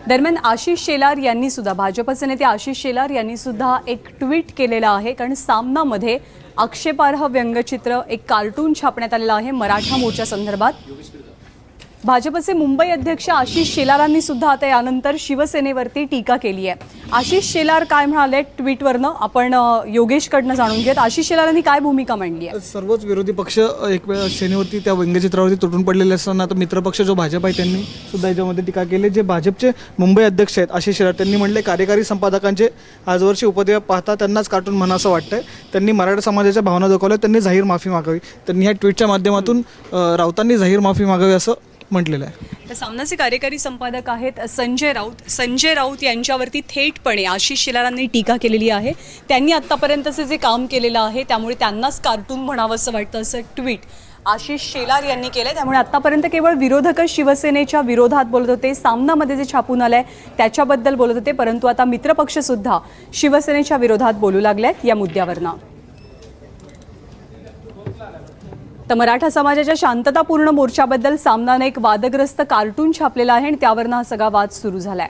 दरम्यान आशिष शेलार यांनी सुद्धा भाजपचे नेते आशिष शेलार यांनी सुद्धा एक ट्विट केलेलं आहे, कारण सामनामध्ये आक्षेपार्ह व्यंगचित्र एक कार्टून छापण्यात आलेलं आहे मराठा मोर्चा संदर्भात। भाजपचे मुंबई अध्यक्ष आशिष शेलारांनी सुद्धा आता यानंतर शिवसेनेवरती टीका केली आहे। आशिष शेलार काय म्हणाले ट्विटवरनं आपण योगेशकडनं जाणून घेत। आशिष शेलारांनी काय भूमिका मांडली आहे? सर्वच विरोधी पक्ष एक वेळ सेनेवरती त्या व्यंगचित्रावरती तुटून पडलेले असताना आता मित्रपक्ष जो भाजप आहे त्यांनी सुद्धा याच्यामध्ये टीका केली। जे भाजपचे मुंबई अध्यक्ष आहेत आशिष शेलार त्यांनी म्हटले कार्यकारी संपादकांचे आजवरची उपदेश पाहता त्यांनाच कार्टून म्हणा असं वाटतंय। त्यांनी मराठा समाजाच्या भावना दुखावल्या, त्यांनी जाहीर माफी मागावी। त्यांनी या ट्विटच्या माध्यमातून राऊतांनी जाहीर माफी मागावी असं म्हटलेलं आहे। तर सामनाचे कार्यकारी संपादक आहेत संजय राऊत यांच्यावरती थेटपणे आशिष शेलारांनी टीका केलेली आहे। त्यांनी आतापर्यंतचे जे काम केलेलं आहे त्यामुळे त्यांनाच कार्टून म्हणावं असं वाटतं असं ट्विट आशिष शेलार यांनी केलंय। त्यामुळे आतापर्यंत केवळ विरोधकच शिवसेनेच्या विरोधात बोलत होते, सामनामध्ये जे छापून आलंय त्याच्याबद्दल बोलत होते, परंतु आता मित्रपक्ष सुद्धा शिवसेनेच्या विरोधात बोलू लागलेत या मुद्द्यावरनं। तर मराठा समाजाच्या शांततापूर्ण मोर्चाबद्दल सामनाने एक वादग्रस्त कार्टून छापलेला आहे आणि त्यावरनं हा सगळा वाद सुरू झालाय।